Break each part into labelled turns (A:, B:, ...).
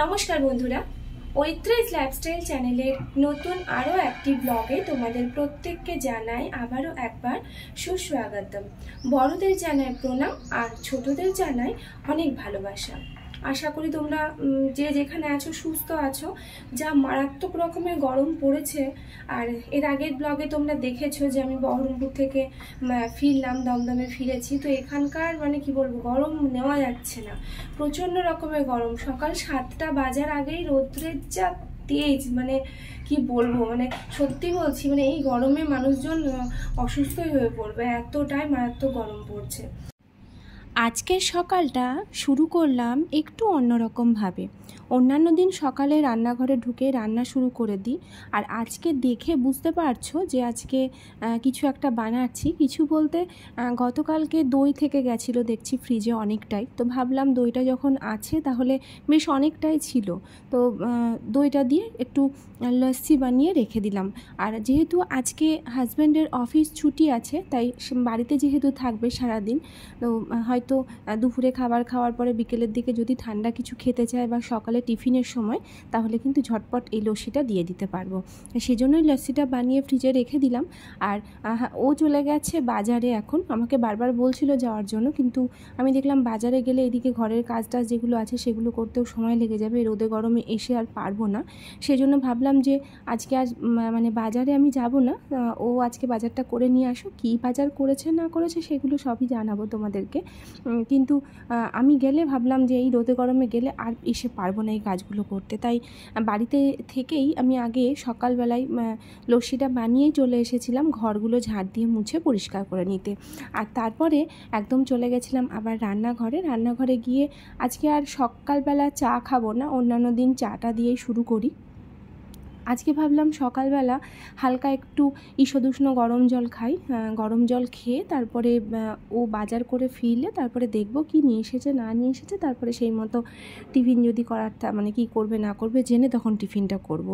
A: নমস্কার বন্ধুরা, ঐত্রেজ লাইফস্টাইল চ্যানেলের নতুন আরও একটি ব্লগে তোমাদের প্রত্যেককে জানাই আবারও একবার সুস্বাগতম। বড়দের জানাই প্রণাম আর ছোটদের জানাই অনেক ভালোবাসা। আশা করি তোমরা যে যেখানে আছো সুস্থ আছো। যা মারাত্মক রকমের গরম পড়েছে, আর এর আগের ব্লগে তোমরা দেখেছো যে আমি বহরমপুর থেকে ফিরলাম, দমদমে ফিরেছি। তো এখানকার কি বলবো, গরম নেওয়া যাচ্ছে না, প্রচণ্ড রকমের গরম। সকাল 7টা বাজার আগেই রৌদ্রের যা তেজ, কি বলবো, সত্যি বলছি, এই গরমে মানুষজন অসুস্থই হয়ে পড়বে, এতটাই মারাত্মক গরম পড়ছে। আজকের সকালটা শুরু করলাম একটু অন্যরকমভাবে। অন্যান্য দিন সকালে রান্নাঘরে ঢুকে রান্না শুরু করে দিই, আর আজকে দেখে বুঝতে পারছো যে আজকে কিছু একটা বানাচ্ছি। কিছু বলতে গতকালকে দই থেকে গেছিলো দেখছি ফ্রিজে অনেকটাই, তো ভাবলাম দইটা যখন আছে তাহলে বেশ অনেকটাই ছিল, তো দইটা দিয়ে একটু লস্যি বানিয়ে রেখে দিলাম। আর যেহেতু আজকে হাজব্যান্ডের অফিস ছুটি আছে, তাই বাড়িতে যেহেতু থাকবে সারাদিন, তো হয়তো দুপুরে খাবার খাওয়ার পরে বিকেলের দিকে যদি ঠান্ডা কিছু খেতে চায় বা সকালে টিফিনের সময়, তাহলে কিন্তু ঝটপট এই লস্যিটা দিয়ে দিতে পারবো। সেজন্যই লস্যিটা বানিয়ে ফ্রিজে রেখে দিলাম। আর ও চলে গেছে বাজারে। এখন আমাকে বারবার বলছিল যাওয়ার জন্য, কিন্তু আমি দেখলাম বাজারে গেলে এদিকে ঘরের কাজ টাজ যেগুলো আছে সেগুলো করতেও সময় লেগে যাবে, রোদে গরমে এসে আর পারবো না। সেজন্য ভাবলাম যে আজকে আর বাজারে আমি যাব না, ও আজকে বাজারটা করে নিয়ে আসো। কী বাজার করেছে না করেছে সেগুলো সবই জানাবো তোমাদেরকে, কিন্তু আমি গেলে ভাবলাম যে এই রোদে গরমে গেলে আর এসে পারবো না এই কাজগুলো করতে। তাই বাড়িতে থেকেই আমি আগে সকালবেলায় লস্যিটা বানিয়েই চলে এসেছিলাম ঘরগুলো ঝাড় দিয়ে মুছে পরিষ্কার করে নিতে। আর তারপরে একদম চলে গেছিলাম আবার রান্নাঘরে গিয়ে আজকে আর সকালবেলা চা খাবো না, অন্যান্য দিন চাটা দিয়েই শুরু করি। আজকে ভাবলাম সকালবেলা হালকা একটু ঈষদুষ্ণ গরম জল খাই। গরম জল খেয়ে তারপরে ও বাজার করে ফিরলে তারপরে দেখব কি নিয়ে এসেছে না নিয়ে এসেছে, তারপরে সেই মতো টিফিন যদি করার কি করবে না করবে জেনে তখন টিফিনটা করব।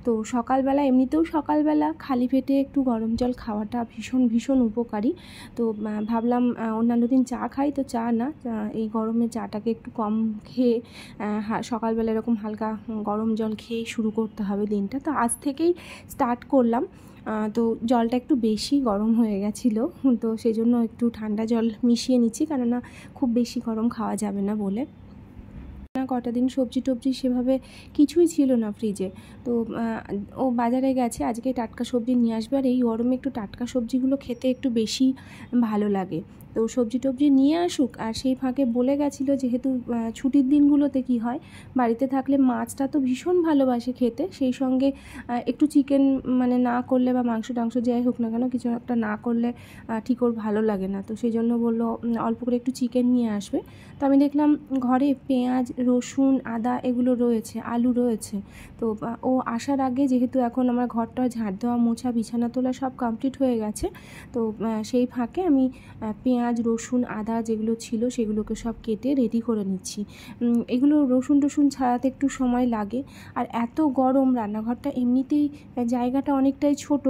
A: তো সকালবেলা এমনিতেও সকালবেলা খালি পেটে একটু গরম জল খাওয়াটা ভীষণ ভীষণ উপকারী। তো ভাবলাম অন্যান্য দিন চা খাই, তো চা না, এই গরমে চাটাকে একটু কম খেয়ে সকালবেলা এরকম হালকা গরম জল খেয়ে শুরু করতে হবে দিনটা। তো আজ থেকেই স্টার্ট করলাম। তো জলটা একটু বেশি গরম হয়ে গেছিলো, তো সেই জন্য একটু ঠান্ডা জল মিশিয়ে নিচ্ছি, কেননা খুব বেশি গরম খাওয়া যাবে না বলে। কটা দিন সবজি টবজি সেভাবে কিছুই ছিল না ফ্রিজে, তো ও বাজারে গেছে, আজকে টাটকা সবজি নিয়ে আসবে। আর এই গরমে একটু টাটকা সবজিগুলো খেতে একটু বেশি ভালো লাগে, তো সবজি টবজি নিয়ে আসুক। আর সেই ফাঁকে বলে গেছিলো যেহেতু ছুটির দিনগুলোতে কি হয়, বাড়িতে থাকলে মাছটা তো ভীষণ ভালোবাসে খেতে, সেই সঙ্গে একটু চিকেন না করলে বা মাংস টাংস যাই হোক না কেন কিছু একটা না করলে ঠিক ওর ভালো লাগে না। তো সেই জন্য বললো অল্প করে একটু চিকেন নিয়ে আসবে। তো আমি দেখলাম ঘরে পেঁয়াজ, রসুন, আদা এগুলো রয়েছে, আলু রয়েছে। তো ও আসার আগে যেহেতু এখন আমার ঘরটা ঝাড় দেওয়া, মোছা, বিছানা তোলা সব কমপ্লিট হয়ে গেছে, তো সেই ফাঁকে আমি পেঁয়াজ, রসুন, আদা যেগুলো ছিল সেগুলোকে সব কেটে রেডি করে নিচ্ছি। এগুলো রসুন টসুন ছাড়াতে একটু সময় লাগে। আর এত গরম, রান্নাঘরটা এমনিতেই জায়গাটা অনেকটাই ছোট,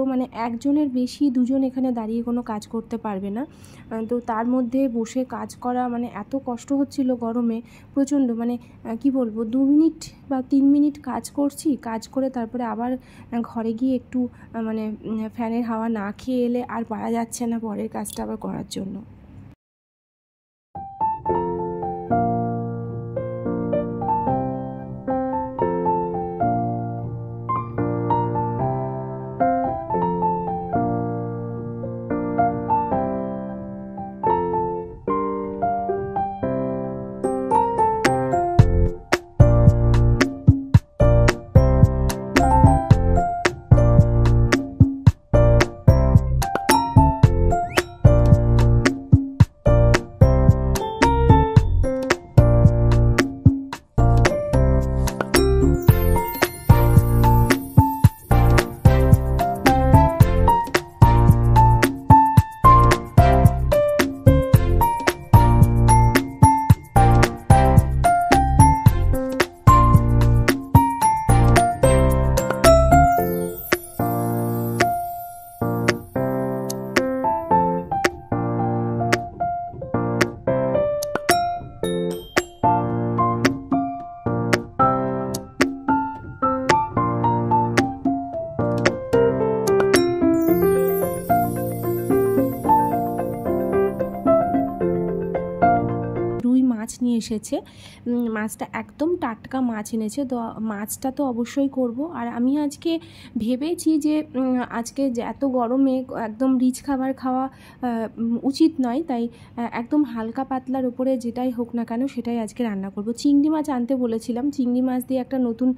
A: একজনের বেশি দুজন এখানে দাঁড়িয়ে কোনো কাজ করতে পারবে না। তো তার মধ্যে বসে কাজ করা এত কষ্ট হচ্ছিল গরমে প্রচণ্ড, কি বলবো, 2 মিনিট বা 3 মিনিট কাজ করছি, কাজ করে তারপরে আবার ঘরে গিয়ে একটু ফ্যানের হাওয়া না খেয়ে এলে আর পারা যাচ্ছে না পরের কাজটা আবার করার জন্য। মাছ নিয়ে এসেছে। মাছটা একদম টাটকা মাছ এনেছে, তো মাছটা তো অবশ্যই করব। আর আমি আজকে ভেবেছি যে আজকে এত গরমে একদম রিচ খাবার খাওয়া উচিত নয়, তাই একদম হালকা পাতলার উপরে যেটাই হোক না কেন সেটাই আজকে রান্না করব। চিংড়ি মাছ আনতে বলেছিলাম, চিংড়ি মাছ দিয়ে একটা নতুন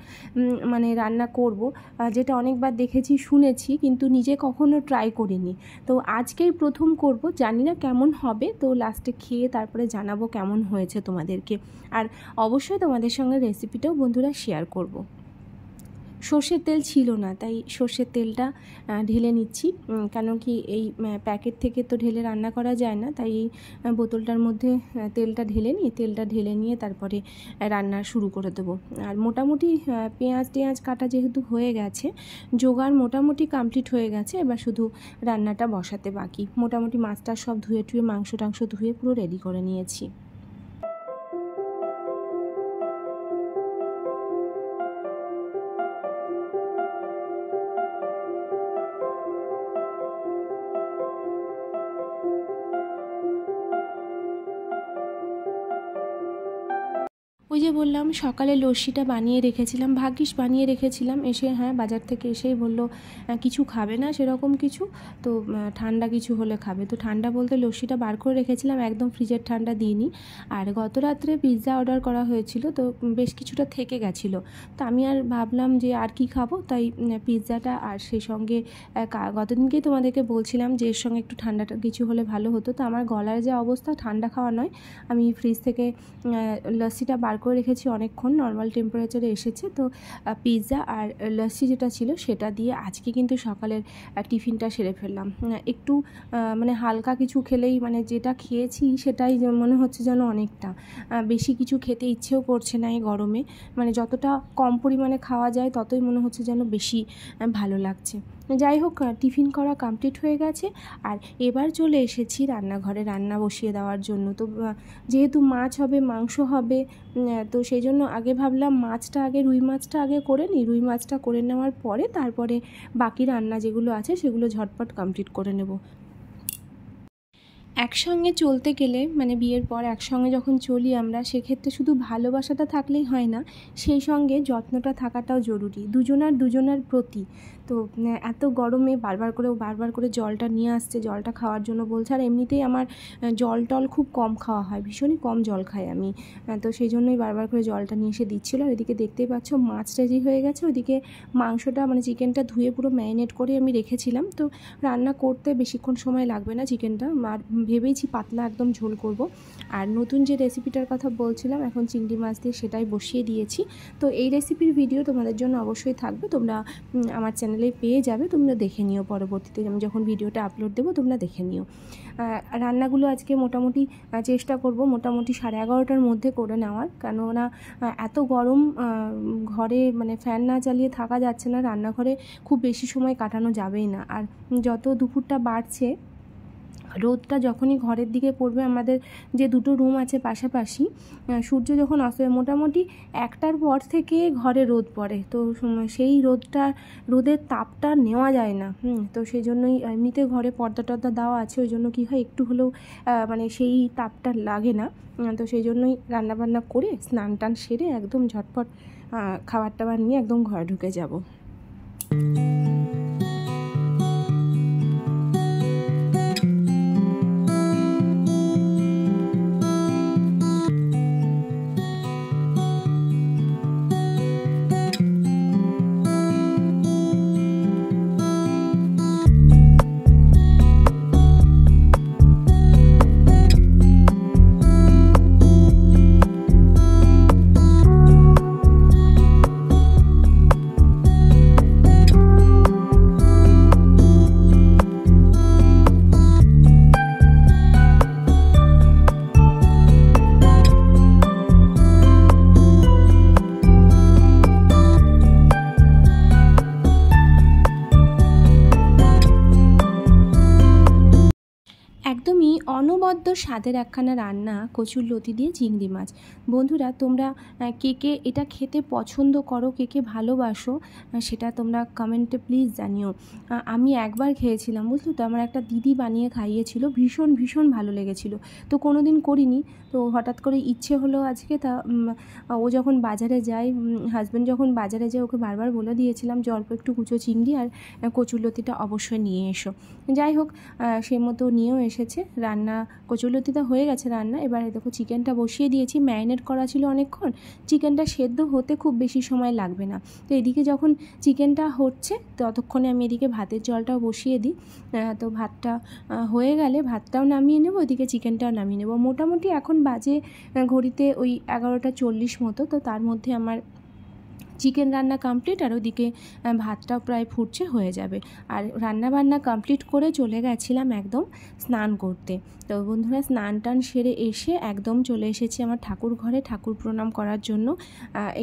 A: মানে রান্না করব, যেটা অনেকবার দেখেছি শুনেছি কিন্তু নিজে কখনো ট্রাই করিনি। তো আজকেই প্রথম করব, জানি না কেমন হবে, তো লাস্টে খেয়ে তারপরে জানাবো কেমন হয়েছে তোমাদেরকে। আর অবশ্যই তোমাদের সঙ্গে রেসিপিটাও বন্ধুরা শেয়ার করব। সর্ষের তেল ছিল না, তাই সর্ষের তেলটা ঢেলে নিচ্ছি, কেন কি এই প্যাকেট থেকে তো ঢেলে রান্না করা যায় না, তাই এই বোতলটার মধ্যে তেলটা ঢেলে নিয়ে তারপরে রান্না শুরু করে দেবো। আর মোটামুটি পেঁয়াজ কাটা যেহেতু হয়ে গেছে, জোগাড় মোটামুটি কমপ্লিট হয়ে গেছে, এবার শুধু রান্নাটা বসাতে বাকি। মোটামুটি মাছটা সব ধুয়ে মাংস টাংস ধুয়ে পুরো রেডি করে নিয়েছি। ওই যে বললাম সকালে লস্যিটা বানিয়ে রেখেছিলাম, ভাগ্যিস বানিয়ে রেখেছিলাম, এসে বাজার থেকে এসেই বললো কিছু খাবে না সেরকম কিছু, তো ঠান্ডা কিছু হলে খাবে। তো ঠান্ডা বলতে লস্যিটা বার করে রেখেছিলাম, একদম ফ্রিজের ঠান্ডা দিইনি। আর গত রাত্রে পিৎজা অর্ডার করা হয়েছিল, তো বেশ কিছুটা থেকে গেছিলো, তো আমি আর ভাবলাম যে আর কি খাবো, তাই পিৎজাটা আর সেই সঙ্গে গতদিনকেই তোমাদেরকে বলছিলাম যে এর সঙ্গে একটু ঠান্ডাটা কিছু হলে ভালো হতো। তো আমার গলার যে অবস্থা, ঠান্ডা খাওয়া নয়, আমি ফ্রিজ থেকে লস্যিটা বার করে রেখেছি, অনেকক্ষণ নর্মাল টেম্পারেচারে এসেছে। তো পিৎজা আর লস্যি যেটা ছিল সেটা দিয়ে আজকে কিন্তু সকালের টিফিনটা সেরে ফেললাম। একটু মানে হালকা কিছু খেলেই, মানে যেটা খেয়েছি সেটাই মনে হচ্ছে যেন অনেকটা, বেশি কিছু খেতে ইচ্ছেও করছে না এই গরমে, মানে যতটা কম পরিমাণে খাওয়া যায় ততই মনে হচ্ছে যেন বেশি ভালো লাগছে। যাই হোক, টিফিন করা কমপ্লিট হয়ে গেছে, আর এবার চলে এসেছি রান্নাঘরে রান্না বসিয়ে দেওয়ার জন্য। তো যেহেতু মাছ হবে, মাংস হবে, তো সেই জন্য আগে ভাবলাম রুই মাছটা আগে করে নিই, রুই মাছটা করে নেওয়ার পরে তারপরে বাকি রান্না যেগুলো আছে সেগুলো ঝটপট কমপ্লিট করে নেব। একসঙ্গে চলতে গেলে, মানে বিয়ের পর একসঙ্গে যখন চলি আমরা, সেক্ষেত্রে শুধু ভালোবাসাটা থাকলেই হয় না, সেই সঙ্গে যত্নটা থাকাটাও জরুরি দুজনার প্রতি। তো এত গরমে বারবার করে জলটা নিয়ে আসছে, জলটা খাওয়ার জন্য বলছে। আর এমনিতেই আমার জল খুব কম খাওয়া হয়, ভীষণই কম জল খাই আমি, তো সেই জন্যই বারবার করে জলটা নিয়ে এসে দিচ্ছিলো। আর এদিকে দেখতেই পাচ্ছ মাছ রেডি হয়ে গেছে, ওইদিকে মাংসটা মানে চিকেনটা ধুয়ে পুরো ম্যারিনেট করে আমি রেখেছিলাম। তো রান্না করতে বেশিক্ষণ সময় লাগবে না চিকেনটা, আর ভেবেইছি পাতলা একদম ঝোল করব। আর নতুন যে রেসিপিটার কথা বলছিলাম, এখন চিংড়ি মাছ দিয়ে সেটাই বসিয়ে দিয়েছি। তো এই রেসিপির ভিডিও তোমাদের জন্য অবশ্যই থাকবে, তোমরা আমার চ্যানেলে পেয়ে যাবে, তোমরা দেখে নিও পরবর্তীতে, আমি যখন ভিডিওটা আপলোড দেবো তোমরা দেখে নিও। রান্নাগুলো আজকে মোটামুটি চেষ্টা করব মোটামুটি 11:30টার মধ্যে করে নেওয়ার, কেননা এত গরম, ঘরে মানে ফ্যান না চালিয়ে থাকা যাচ্ছে না, রান্নাঘরে খুব বেশি সময় কাটানো যাবেই না। আর যত দুপুরটা বাড়ছে, রোদটা যখনই ঘরের দিকে পড়বে, আমাদের যে দুটো রুম আছে পাশাপাশি, সূর্য যখন অস্ত মোটামুটি 1টার পর থেকে ঘরে রোদ পড়ে, তো সেই রোদের তাপটা নেওয়া যায় না। তো সেই জন্যই এমনিতে ঘরে পর্দা টর্দা দেওয়া আছে, ওই জন্য কী হয় একটু হলেও মানে সেই তাপটা লাগে না। তো সেই জন্যই রান্নাবান্না করে স্নান টান সেরে একদম ঝটপট খাবার টাবার নিয়ে একদম ঘরে ঢুকে যাব। অনবদ্য স্বাদের একখানা রান্না কচুরলতি দিয়ে চিংড়ি মাছ। বন্ধুরা, তোমরা কে কে এটা খেতে পছন্দ করো, কে কে ভালোবাসো, সেটা তোমরা কমেন্টে প্লিজ জানিও। আমি একবার খেয়েছিলাম, বুঝলি তো, আমার একটা দিদি বানিয়ে খাইয়েছিল, ভীষণ ভীষণ ভালো লেগেছিল। তো কোনো দিন করিনি, তো হঠাৎ করে ইচ্ছে হলো আজকে। তা ও যখন বাজারে যায়, হাজব্যান্ড যখন বাজারে যায়, ওকে বারবার বলে দিয়েছিলাম যে অল্প একটু কুচো চিংড়ি আর কচুরলতিটা অবশ্যই নিয়ে এসো। যাই হোক, সে মতো নিয়েও এসেছে। রান্না কচুরলতিটা হয়ে গেছে রান্না। এবারে দেখো চিকেনটা বসিয়ে দিয়েছি, ম্যারিনেট করা ছিল অনেকক্ষণ। চিকেনটা সেদ্ধ হতে খুব বেশি সময় লাগবে না। তো এদিকে যখন চিকেনটা হচ্ছে ততক্ষণে আমি এদিকে ভাতের জলটাও বসিয়ে দিই। তো ভাতটা হয়ে গেলে ভাতটাও নামিয়ে নেব, ওইদিকে চিকেনটাও নামিয়ে নেব। মোটামুটি এখন বাজে ঘড়িতে ওই 11টা 40 মতো। তো তার মধ্যে আমার চিকেন রান্না কমপ্লিট, আর ওদিকে ভাতটাও প্রায় ফুটছে, হয়ে যাবে। আর রান্না বান্না কমপ্লিট করে চলে গেছিলাম একদম স্নান করতে। তো বন্ধুরা, স্নান টান সেরে এসে একদম চলে এসেছি আমার ঠাকুর ঘরে ঠাকুর প্রণাম করার জন্য।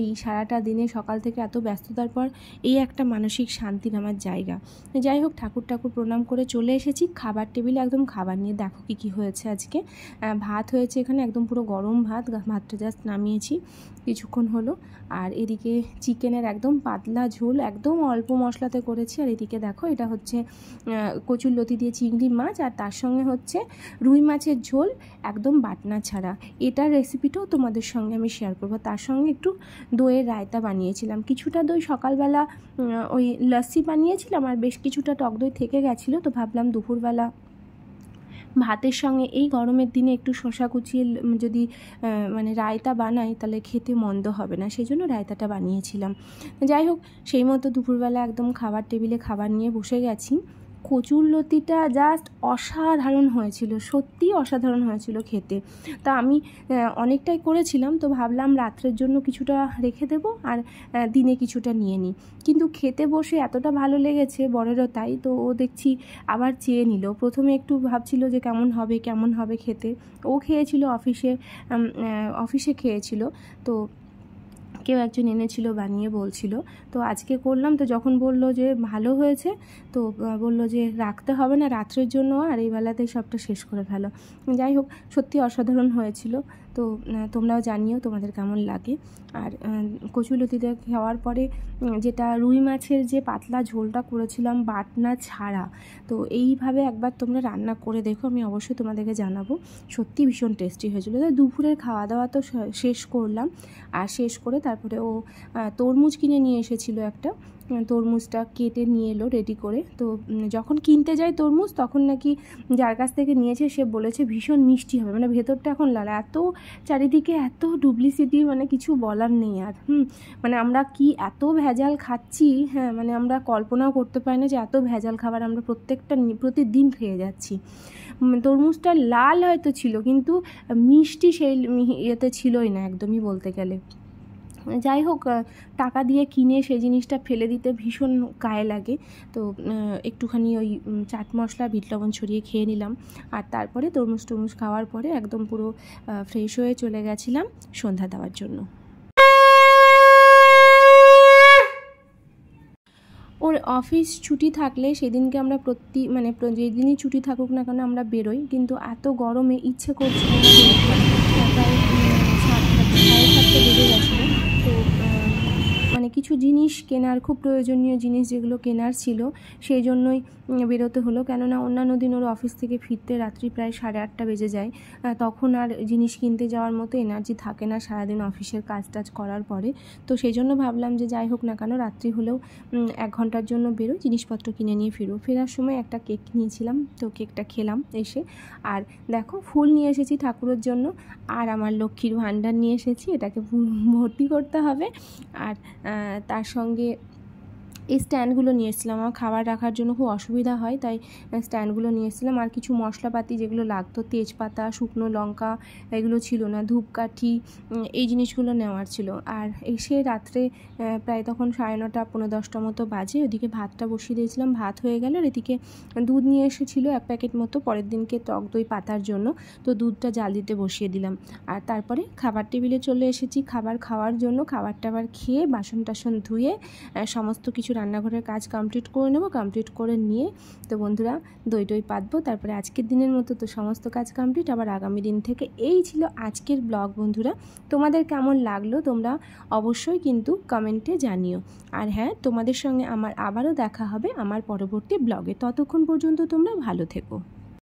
A: এই সারাটা দিনে সকাল থেকে এত ব্যস্ততার পর এই একটা মানসিক শান্তির আমার জায়গা। যাই হোক, ঠাকুর প্রণাম করে চলে এসেছি খাবার টেবিলে। একদম খাবার নিয়ে দেখো কী হয়েছে আজকে। ভাত হয়েছে এখানে, একদম পুরো গরম ভাতটা জাস্ট নামিয়েছি কিছুক্ষণ হলো। আর এদিকে চিকেনের একদম পাতলা ঝোল, একদম অল্প মশলাতে করেছি। আর এদিকে দেখো, এটা হচ্ছে কচুরলতি দিয়ে চিংড়ি মাছ, আর তার সঙ্গে হচ্ছে রুই মাছের ঝোল, একদম বাটনা ছাড়া। এটার রেসিপিটাও তোমাদের সঙ্গে আমি শেয়ার করব। তার সঙ্গে একটু দইয়ের রায়তা বানিয়েছিলাম, কিছুটা দই সকালবেলা ওই লস্যি বানিয়েছিলাম, আর বেশ কিছুটা টক দই থেকে গেছিলো। তো ভাবলাম দুপুরবেলা ভাতের সঙ্গে এই গরমের দিনে একটু শসা কুচিয়ে যদি মানে রায়তা বানাই, তাহলে খেতে মন্দ হবে না, সেই জন্য রায়তাটা বানিয়েছিলাম। যাই হোক, সেই মতো দুপুরবেলা একদম খাবার টেবিলে খাবার নিয়ে বসে গেছি। কচুরলতিটা জাস্ট অসাধারণ হয়েছিল, সত্যিই অসাধারণ হয়েছিল খেতে। তা আমি অনেকটাই করেছিলাম, তো ভাবলাম রাত্রের জন্য কিছুটা রেখে দেব, আর দিনে কিছুটা নিয়ে নিই। কিন্তু খেতে বসে এতটা ভালো লেগেছে, বড়েরও তাই। তো ও দেখছি আবার চেয়ে নিল। প্রথমে একটু ভাবছিল যে কেমন হবে খেতে। ও খেয়েছিল অফিসে খেয়েছিল, তো কেউ একজন এনেছিল বানিয়ে, বলছিল। তো আজকে করলাম, তো যখন বলল যে ভালো হয়েছে, তো বলল যে রাখতে হবে না রাত্রের জন্য, আর এই বেলাতেই সবটা শেষ করে ফেলো। যাই হোক, সত্যি অসাধারণ হয়েছিল। তো তোমরাও জানিও তোমাদের কেমন লাগে। আর কচুরলতিতে খাওয়ার পরে যেটা রুই মাছের যে পাতলা ঝোলটা করেছিলাম বাটনা ছাড়া, তো এইভাবে একবার তোমরা রান্না করে দেখো, আমি অবশ্যই তোমাদেরকে জানাবো। সত্যি ভীষণ টেস্টি হয়েছিল। তো দুপুরের খাওয়া দাওয়া তো শেষ করলাম, আর শেষ করে তারপরে ও তরমুজ কিনে নিয়ে এসেছিলো একটা। তরমুজটা কেটে নিয়ে এলো রেডি করে। তো যখন কিনতে যাই তরমুজ, তখন নাকি যার কাছ থেকে নিয়েছে সে বলেছে ভীষণ মিষ্টি হবে, মানে ভেতরটা এখন লাল। এত চারিদিকে এত ডুপ্লিসিটি, মানে কিছু বলার নেই আর। মানে আমরা কি এত ভেজাল খাচ্ছি, হ্যাঁ, মানে আমরা কল্পনাও করতে পারি না যে এত ভেজাল খাবার আমরা প্রতিদিন খেয়ে যাচ্ছি। তরমুজটা লাল হয়তো ছিল, কিন্তু মিষ্টি সেই ইয়েতে ছিলই না একদমই, বলতে গেলে। যাই হোক, টাকা দিয়ে কিনে সেই জিনিসটা ফেলে দিতে ভীষণ গায়ে লাগে। তো একটুখানি ওই চাট মশলা বিট লবণ ছড়িয়ে খেয়ে নিলাম। আর তারপরে তরমুজ খাওয়ার পরে একদম পুরো ফ্রেশ হয়ে চলে গেছিলাম সন্ধ্যা দেওয়ার জন্য। ওর অফিস ছুটি থাকলে সেদিনকে আমরা মানে যেদিনই ছুটি থাকুক না কেন আমরা বেরোই, কিন্তু এত গরমে ইচ্ছে করছে না। প্রায় 7:30 বেজে গেছিলো। তো মানে কিছু জিনিস কেনার, খুব প্রয়োজনীয় জিনিস যেগুলো কেনার ছিল, সেই জন্যই বেরোতে হলো। কেননা অন্যান্য দিন ওর অফিস থেকে ফিরতে রাত্রি প্রায় 8:30 বেজে যায়। তখন আর জিনিস কিনতে যাওয়ার মতো এনার্জি থাকে না সারাদিন অফিসের কাজ করার পরে। তো সেই জন্য ভাবলাম যে যাই হোক না কেন, রাত্রি হলেও 1 ঘন্টার জন্য বেরো, জিনিসপত্র কিনে নিয়ে ফেরার সময় একটা কেক নিয়েছিলাম, তো কেকটা খেলাম এসে। আর দেখো, ফুল নিয়ে এসেছি ঠাকুরের জন্য, আর আমার লক্ষ্মীর ভাণ্ডার নিয়ে এসেছি, এটাকে ভর্তি করতে হবে। আর তার সঙ্গে এই স্ট্যান্ডগুলো নিয়ে এসেছিলাম। আমার খাবার রাখার জন্য খুব অসুবিধা হয়, তাই স্ট্যান্ডগুলো নিয়ে এসেছিলাম। আর কিছু মশলাপাতি যেগুলো লাগতো, তেজপাতা, শুকনো লঙ্কা, এগুলো ছিল না, ধূপকাঠি, এই জিনিসগুলো নেওয়ার ছিল। আর এসে রাত্রে প্রায় তখন 9:30 পৌনে 10টা মতো বাজে। ওদিকে ভাতটা বসিয়ে দিয়েছিলাম, ভাত হয়ে গেল। আর এদিকে দুধ নিয়ে এসেছিলো 1 প্যাকেট মতো পরের দিনকে টক দই পাতার জন্য, তো দুধটা জাল দিতে বসিয়ে দিলাম। আর তারপরে খাবার টেবিলে চলে এসেছি খাবার খাওয়ার জন্য। খাবার টাবার খেয়ে বাসন টাসন ধুয়ে সমস্ত কিছু রান্নাঘরের কাজ কমপ্লিট করে নেব। কমপ্লিট করে নিয়ে তো বন্ধুরা দই টই পাতবো। তারপরে আজকের দিনের মতো তো সমস্ত কাজ কমপ্লিট। আবার আগামী দিন থেকে এই ছিল আজকের ব্লগ বন্ধুরা। তোমাদের কেমন লাগলো তোমরা অবশ্যই কিন্তু কমেন্টে জানিও। আর হ্যাঁ, তোমাদের সঙ্গে আমার আবারও দেখা হবে আমার পরবর্তী ব্লগে। ততক্ষণ পর্যন্ত তোমরা ভালো থেকো।